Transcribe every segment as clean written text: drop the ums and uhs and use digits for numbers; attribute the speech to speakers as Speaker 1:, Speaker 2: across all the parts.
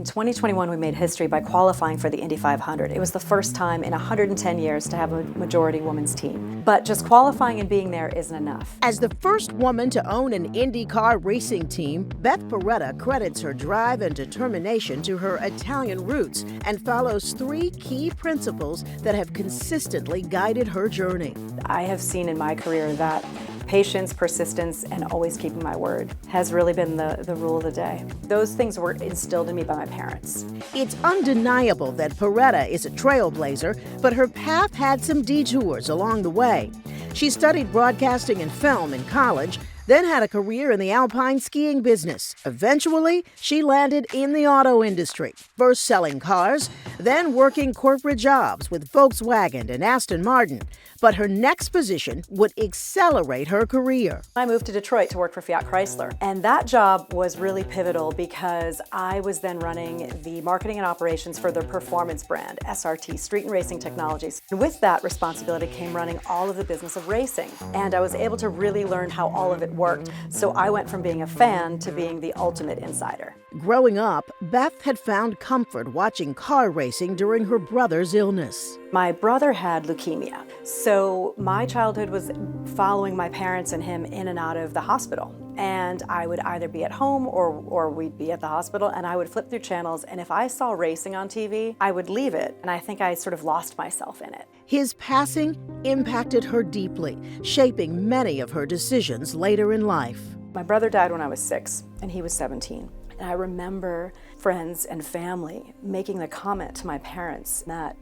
Speaker 1: 2021, we made history by qualifying for the Indy 500. It was the first time in 110 years to have a majority women's team. But just qualifying and being there isn't enough.
Speaker 2: As the first woman to own an IndyCar racing team, Beth Paretta credits her drive and determination to her Italian roots and follows three key principles that have consistently guided her journey.
Speaker 1: I have seen in my career that patience, persistence, and always keeping my word has really been the rule of the day. Those things were instilled in me by my parents.
Speaker 2: It's undeniable that Paretta is a trailblazer, but her path had some detours along the way. She studied broadcasting and film in college, then had a career in the alpine skiing business. Eventually, she landed in the auto industry, first selling cars, then working corporate jobs with Volkswagen and Aston Martin. But her next position would accelerate her career.
Speaker 1: I moved to Detroit to work for Fiat Chrysler, and that job was really pivotal because I was then running the marketing and operations for their performance brand, SRT, Street and Racing Technologies. And with that responsibility came running all of the business of racing, and I was able to really learn how all of it worked. So I went from being a fan to being the ultimate insider.
Speaker 2: Growing up, Beth had found comfort watching car racing during her brother's illness.
Speaker 1: My brother had leukemia, so my childhood was following my parents and him in and out of the hospital. And I would either be at home or we'd be at the hospital, and I would flip through channels, and if I saw racing on TV, I would leave it, and I think I sort of lost myself in it.
Speaker 2: His passing impacted her deeply, shaping many of her decisions later in life.
Speaker 1: My brother died when I was 6, and he was 17. And I remember friends and family making the comment to my parents that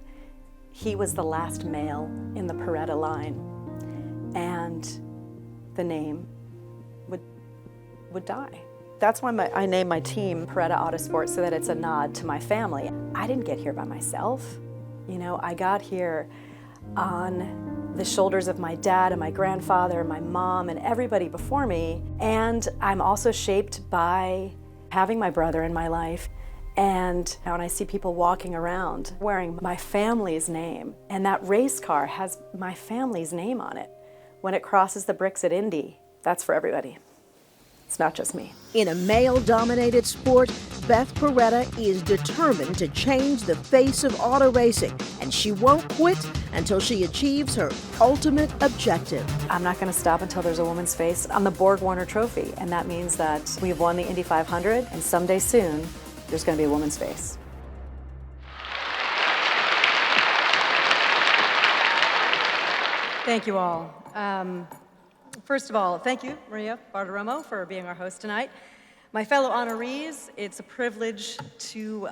Speaker 1: he was the last male in the Paretta line, and the name would die. That's why I named my team Paretta Autosport, so that it's a nod to my family. I didn't get here by myself. You know, I got here on the shoulders of my dad and my grandfather, my mom, and everybody before me. And I'm also shaped by having my brother in my life. And when I see people walking around wearing my family's name, and that race car has my family's name on it, when it crosses the bricks at Indy, that's for everybody. It's not just me.
Speaker 2: In a male-dominated sport, Beth Paretta is determined to change the face of auto racing, and she won't quit until she achieves her ultimate objective.
Speaker 1: I'm not going to stop until there's a woman's face on the Borg-Warner Trophy, and that means that we've won the Indy 500, and someday soon, there's going to be a woman's face.
Speaker 3: Thank you all. First of all, thank you, Maria Bartiromo, for being our host tonight. My fellow honorees, it's a privilege to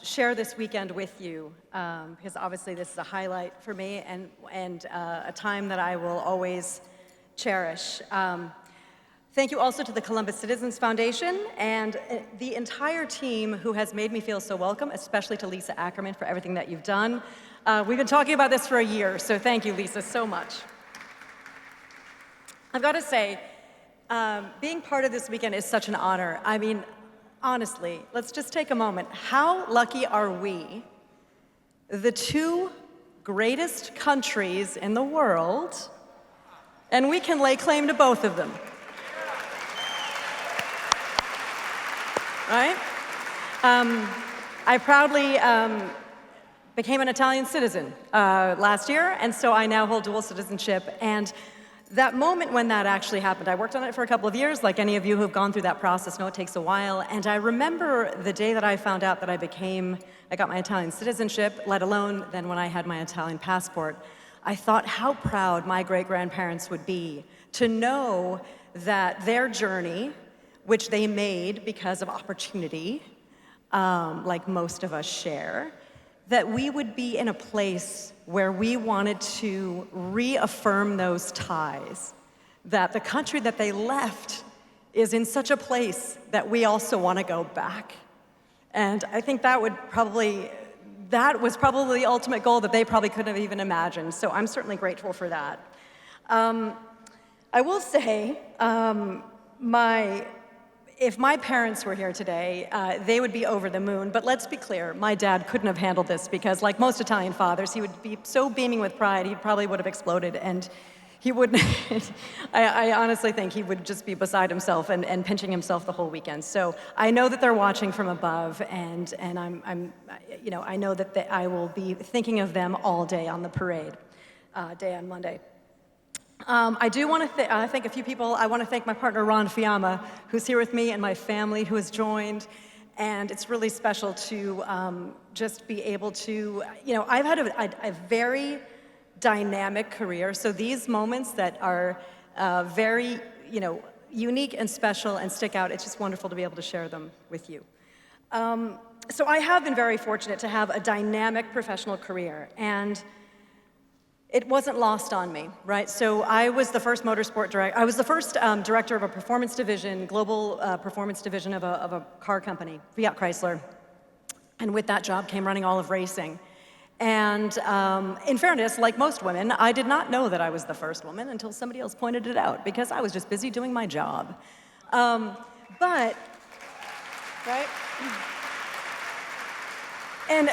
Speaker 3: share this weekend with you, because obviously this is a highlight for me and a time that I will always cherish. Thank you also to the Columbus Citizens Foundation and the entire team who has made me feel so welcome, especially to Lisa Ackerman for everything that you've done. We've been talking about this for a year, so thank you, Lisa, so much. I've got to say, being part of this weekend is such an honor. I mean, honestly, let's just take a moment. How lucky are we, the two greatest countries in the world, and we can lay claim to both of them. Right? I proudly became an Italian citizen last year, and so I now hold dual citizenship. And that moment when that actually happened, I worked on it for a couple of years, like any of you who have gone through that process know it takes a while. And I remember the day that I found out that I got my Italian citizenship, let alone then when I had my Italian passport. I thought how proud my great-grandparents would be to know that their journey, which they made because of opportunity, like most of us share, that we would be in a place where we wanted to reaffirm those ties, that the country that they left is in such a place that we also want to go back. And I think that was probably the ultimate goal that they probably couldn't have even imagined. So I'm certainly grateful for that. I will say, if my parents were here today, they would be over the moon. But let's be clear, my dad couldn't have handled this because, like most Italian fathers, he would be so beaming with pride, he probably would have exploded. And He wouldn't, I honestly think he would just be beside himself and pinching himself the whole weekend. So I know that they're watching from above, and I know that I will be thinking of them all day on the parade day on Monday. I do want to thank a few people. I want to thank my partner, Ron Fiamma, who's here with me, and my family who has joined. And it's really special to just be able to, I've had a very dynamic career. So these moments that are very, unique and special and stick out, it's just wonderful to be able to share them with you. So I have been very fortunate to have a dynamic professional career, and it wasn't lost on me, right? So I was the first motorsport director. I was the first director of a performance division, global performance division of a car company, Fiat Chrysler. And with that job came running all of racing. And in fairness, like most women, I did not know that I was the first woman until somebody else pointed it out, because I was just busy doing my job. Right? And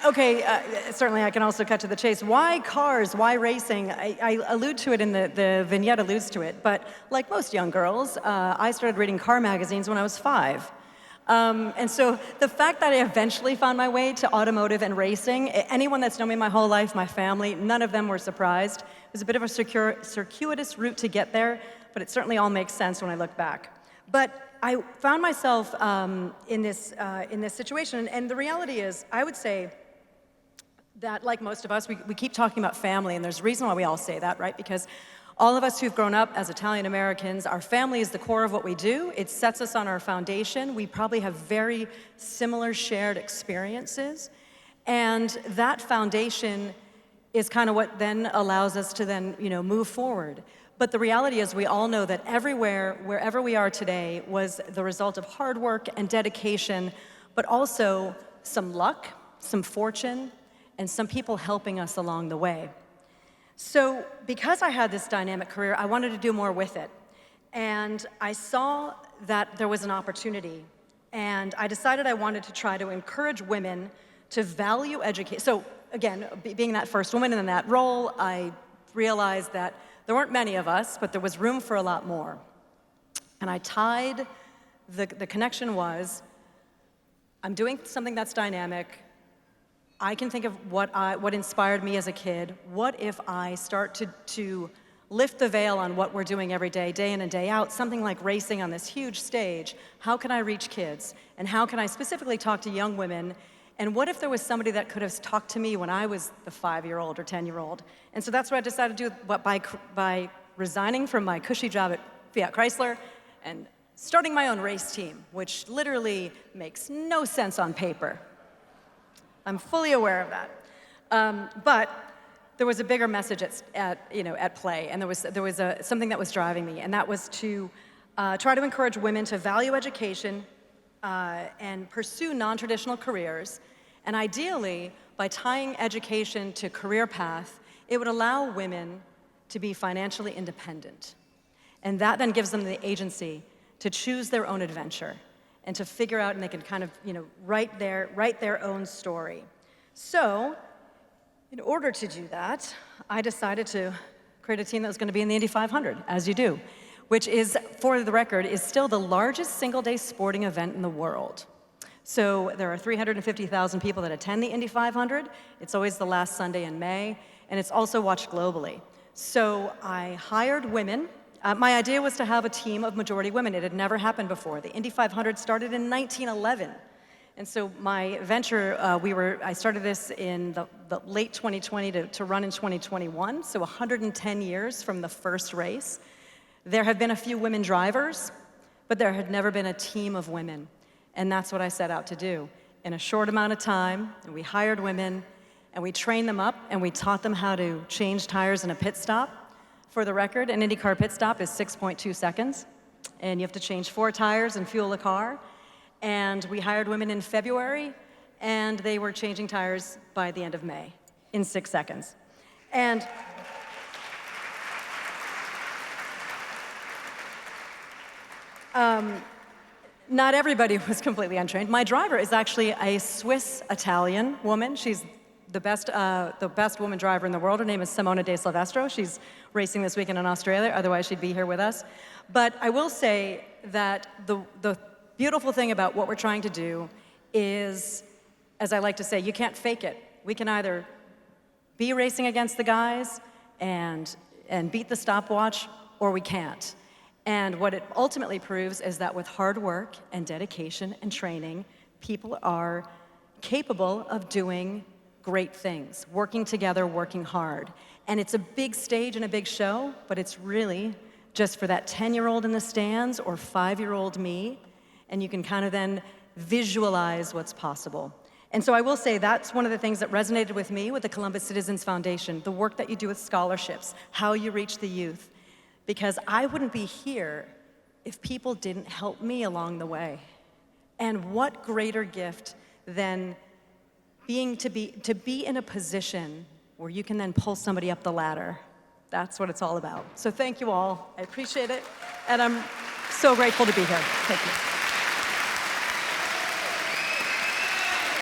Speaker 3: okay, certainly I can also cut to the chase. Why cars? Why racing? I allude to it in the vignette alludes to it, but like most young girls, I started reading car magazines when I was 5. And so the fact that I eventually found my way to automotive and racing, anyone that's known me my whole life, my family, none of them were surprised. It was a bit of a circuitous route to get there, but it certainly all makes sense when I look back. But I found myself in this situation, and the reality is, I would say that, like most of us, we keep talking about family, and there's a reason why we all say that, right? Because all of us who've grown up as Italian Americans, our family is the core of what we do. It sets us on our foundation. We probably have very similar shared experiences, and that foundation is kind of what then allows us to then, move forward. But the reality is, we all know that everywhere, wherever we are today, was the result of hard work and dedication, but also some luck, some fortune, and some people helping us along the way. So because I had this dynamic career, I wanted to do more with it. And I saw that there was an opportunity, and I decided I wanted to try to encourage women to value education. So again, being that first woman in that role, I realized that there weren't many of us, but there was room for a lot more. And I tied, the connection was, I'm doing something that's dynamic. I can think of what inspired me as a kid. What if I start to lift the veil on what we're doing every day, day in and day out, something like racing on this huge stage? How can I reach kids? And how can I specifically talk to young women? And what if there was somebody that could have talked to me when I was the 5-year-old or 10-year-old? And so that's what I decided to do by resigning from my cushy job at Fiat Chrysler and starting my own race team, which literally makes no sense on paper. I'm fully aware of that. But there was a bigger message at play, and there was something that was driving me, and that was to try to encourage women to value education and pursue non-traditional careers. And ideally, by tying education to career path, it would allow women to be financially independent. And that then gives them the agency to choose their own adventure and to figure out, and they can kind of, write their own story. So, in order to do that, I decided to create a team that was going to be in the Indy 500, as you do, which is, for the record, is still the largest single-day sporting event in the world. So there are 350,000 people that attend the Indy 500. It's always the last Sunday in May, and it's also watched globally. So I hired women. My idea was to have a team of majority women. It had never happened before. The Indy 500 started in 1911. And so my venture, I started this in the late 2020 to run in 2021, so 110 years from the first race. There have been a few women drivers, but there had never been a team of women. And that's what I set out to do. In a short amount of time, and we hired women, and we trained them up, and we taught them how to change tires in a pit stop. For the record, an IndyCar pit stop is 6.2 seconds, and you have to change 4 tires and fuel a car. And we hired women in February, and they were changing tires by the end of May in 6 seconds. And not everybody was completely untrained. My driver is actually a Swiss-Italian woman. She's the best woman driver in the world. Her name is Simona De Silvestro. She's racing this weekend in Australia, otherwise she'd be here with us. But I will say that the beautiful thing about what we're trying to do is, as I like to say, you can't fake it. We can either be racing against the guys and beat the stopwatch, or we can't. And what it ultimately proves is that with hard work and dedication and training, people are capable of doing great things, working together, working hard. And it's a big stage and a big show, but it's really just for that 10-year-old in the stands or 5-year-old me, and you can kind of then visualize what's possible. And so I will say that's one of the things that resonated with me with the Columbus Citizens Foundation, the work that you do with scholarships, how you reach the youth, because I wouldn't be here if people didn't help me along the way. And what greater gift than to be in a position where you can then pull somebody up the ladder. That's what it's all about. So thank you all. I appreciate it. And I'm so grateful to be here. Thank you.